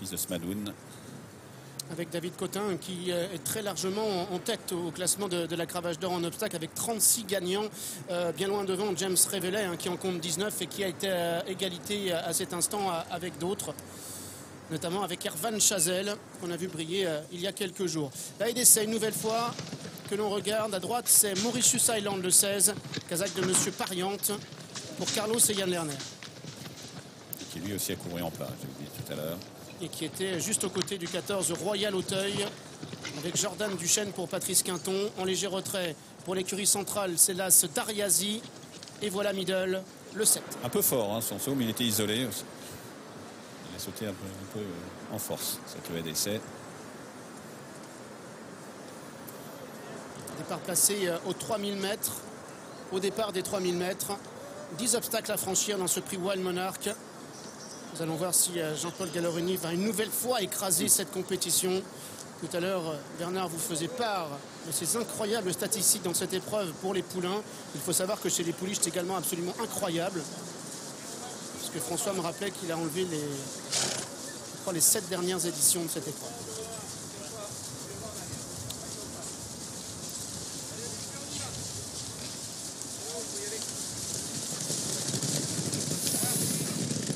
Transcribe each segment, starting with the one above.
fils de Smadoun. Avec David Cotin qui est très largement en tête au classement de la cravache d'or en obstacle avec 36 gagnants, bien loin devant James Revelet qui en compte 19 et qui a été à égalité à cet instant avec d'autres, notamment avec Erwan Chazelle qu'on a vu briller il y a quelques jours. Là il essaie une nouvelle fois que l'on regarde à droite, c'est Mauritius Island le 16, Kazakh de Monsieur Pariante pour Carlos et Yann Lerner. Qui lui aussi a couru en plat, j'ai oublié tout à l'heure. Et qui était juste aux côtés du 14 Royal Auteuil avec Jordan Duchesne pour Patrice Quinton. En léger retrait pour l'écurie centrale, c'est l'As Dariazi. Et voilà Middle, le 7. Un peu fort son saut, mais il était isolé. Il a sauté un peu en force, cette EDC. Départ placé aux 3000 mètres. Au départ des 3000 mètres, 10 obstacles à franchir dans ce prix Wild Monarch. Nous allons voir si Jean-Paul Gallorini va une nouvelle fois écraser cette compétition. Tout à l'heure, Bernard vous faisait part de ces incroyables statistiques dans cette épreuve pour les poulains. Il faut savoir que chez les pouliches, c'est également absolument incroyable. Parce que François me rappelait qu'il a enlevé les 7 dernières éditions de cette épreuve.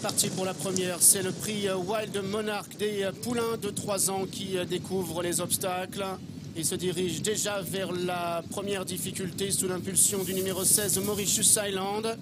Parti pour la première, c'est le prix Wild Monarch des poulains de 3 ans qui découvrent les obstacles et se dirigent déjà vers la première difficulté sous l'impulsion du numéro 16 Mauritius Island.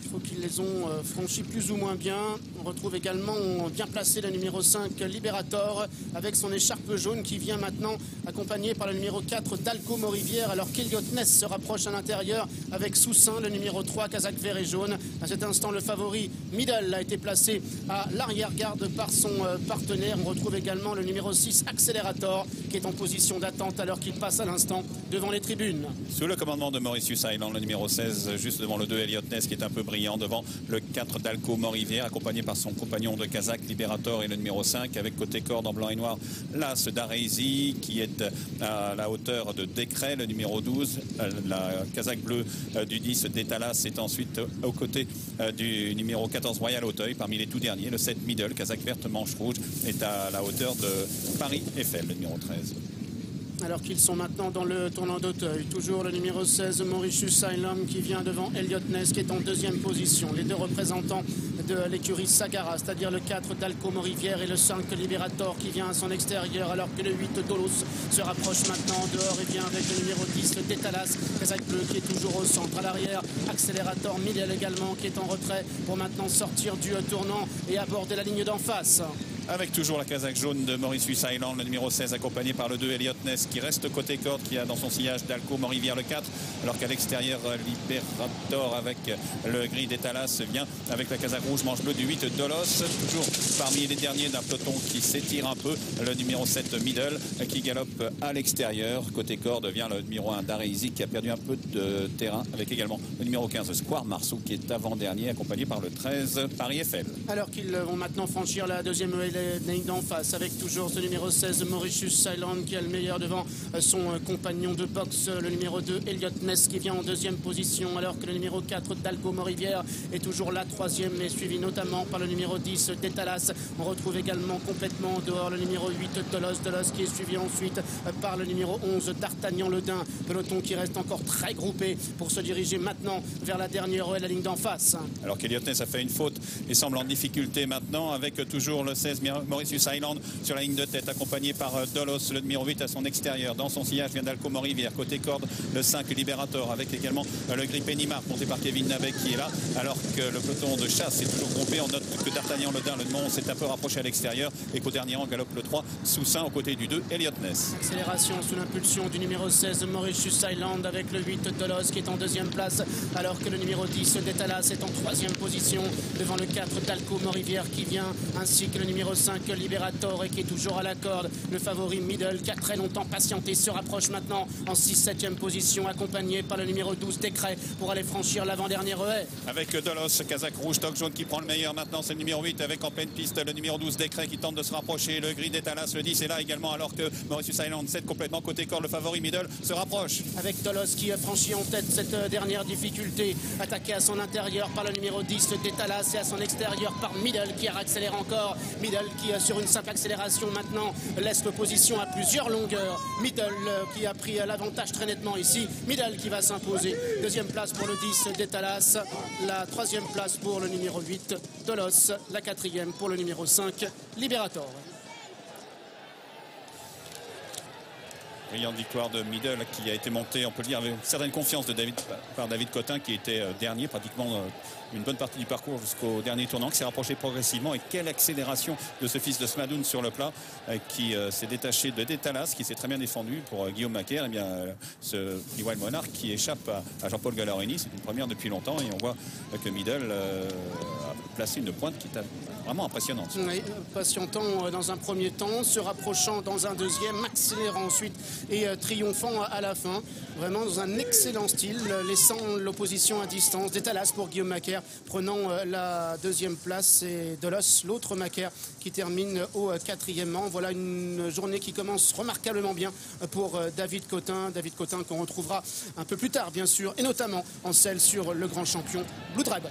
Il faut qu'ils les ont franchis plus ou moins bien. On retrouve également bien placé le numéro 5 Liberator avec son écharpe jaune qui vient maintenant accompagné par le numéro 4 Dalco Morivière alors qu'Eliot Ness se rapproche à l'intérieur avec Soussin, le numéro 3 Kazakh vert et jaune. À cet instant le favori Middle a été placé à l'arrière-garde par son partenaire. On retrouve également le numéro 6 Accelerator qui est en position d'attente alors qu'il passe à l'instant devant les tribunes. Sous le commandement de Mauritius Island, le numéro 16 juste devant le 2 Eliot Ness qui est un peu brillant devant le 4 Dalco Morivière accompagné par son compagnon de Kazakh Liberator et le numéro 5 avec côté corde en blanc et noir l'As Dareizi qui est à la hauteur de Décret, le numéro 12 la Kazakh bleue du 10 d'Etalas est ensuite aux côtés du numéro 14 Royal Auteuil parmi les tout derniers, le 7 Middle Kazakh verte manche rouge est à la hauteur de Paris Eiffel, le numéro 13. Alors qu'ils sont maintenant dans le tournant d'Auteuil. Toujours le numéro 16, Mauritius Island, qui vient devant Eliot Ness, qui est en deuxième position. Les deux représentants de l'écurie Sagara, c'est-à-dire le 4 Dalco Morivière et le 5 Liberator qui vient à son extérieur, alors que le 8 Dolos se rapproche maintenant dehors et vient avec le numéro 10 d'Etalas, Kazakh bleu qui est toujours au centre. À l'arrière, Accelerator Middle également qui est en retrait pour maintenant sortir du tournant et aborder la ligne d'en face. Avec toujours la Kazakh jaune de Mauritius Island, le numéro 16 accompagné par le 2 Eliot Ness qui reste côté corde, qui a dans son sillage Dalco Morivière le 4, alors qu'à l'extérieur Liberator avec le gris d'Etalas vient avec la Kazakh rouge manche bleue du 8 Dolos, toujours parmi les derniers d'un peloton qui s'étire un peu, le numéro 7 Middle qui galope à l'extérieur. Côté corde vient le numéro 1 Dareizi qui a perdu un peu de terrain avec également le numéro 15 Square Marceau qui est avant-dernier accompagné par le 13 Paris Eiffel. Alors qu'ils vont maintenant franchir la deuxième ligne d'en face avec toujours ce numéro 16 Mauritius Island qui a le meilleur devant son compagnon de boxe, le numéro 2 Eliot Ness qui vient en deuxième position alors que le numéro 4 Dalco Morivière est toujours là troisième mais suivi notamment par le numéro 10 d'Etalas. On retrouve également complètement dehors le numéro 8 Dolos qui est suivi ensuite par le numéro 11 D'Artagnan Ledin, peloton qui reste encore très groupé pour se diriger maintenant vers la dernière la ligne d'en face. Alors qu'Eliot Ness a fait une faute et semble en difficulté maintenant avec toujours le 16 Mauritius Island sur la ligne de tête accompagné par Dolos, le numéro 8 à son extérieur. Dans son sillage vient Dalco Morivière. Côté corde, le 5 Liberator avec également le gris Pennymark monté par Kevin Navet qui est là alors que le peloton de chasse est toujours groupé. On note que D'Artagnan Ledin, le nom s'est un peu rapproché à l'extérieur et qu'au dernier rang galope le 3 Soussin aux côtés du 2 Eliot Ness. Accélération sous l'impulsion du numéro 16 Mauritius Island avec le 8 Dolos qui est en deuxième place alors que le numéro 10 d'Etalas est en troisième position devant le 4 Dalco Morivière qui vient ainsi que le numéro 5 Liberator et qui est toujours à la corde. Le favori Middle qui a très longtemps patienté se rapproche maintenant en 6-7e position accompagné par le numéro 12 Décret pour aller franchir l'avant-dernière haie. Avec Dolos, Kazakh rouge, toque jaune qui prend le meilleur maintenant, c'est le numéro 8 avec en pleine piste le numéro 12 Décret qui tente de se rapprocher, le gris d'Etalas, le 10 est là également alors que Mauritius Island 7 complètement côté corps, le favori Middle se rapproche. Avec Dolos qui a franchi en tête cette dernière difficulté, attaqué à son intérieur par le numéro 10 d'Etalas et à son extérieur par Middle qui accélère encore. Middle Middle qui sur une simple accélération maintenant laisse l'opposition à plusieurs longueurs. Middle qui a pris l'avantage très nettement ici. Middle qui va s'imposer. Deuxième place pour le 10 d'Etalas. La troisième place pour le numéro 8 Dolos. La quatrième pour le numéro 5 Liberator. Brillante victoire de Middle qui a été montée, on peut le dire, avec une certaine confiance par David Cotin qui était dernier, pratiquement une bonne partie du parcours jusqu'au dernier tournant, qui s'est rapproché progressivement. Et quelle accélération de ce fils de Smadoun sur le plat qui s'est détaché de Détalas, qui s'est très bien défendu pour Guillaume Macaire. Et bien ce Wild Monarch qui échappe à Jean-Paul Gallarini, c'est une première depuis longtemps et on voit que Middle a placé une pointe qui est vraiment impressionnante. Oui, patientant dans un premier temps, se rapprochant dans un deuxième, accélérant ensuite et triomphant à la fin. Vraiment dans un excellent style, laissant l'opposition à distance. Détalas pour Guillaume Macaire, prenant la deuxième place, et Dolos, l'autre Macaire, qui termine au quatrième rang. Voilà une journée qui commence remarquablement bien pour David Cotin. David Cotin qu'on retrouvera un peu plus tard, bien sûr, et notamment en selle sur le grand champion Blue Dragon.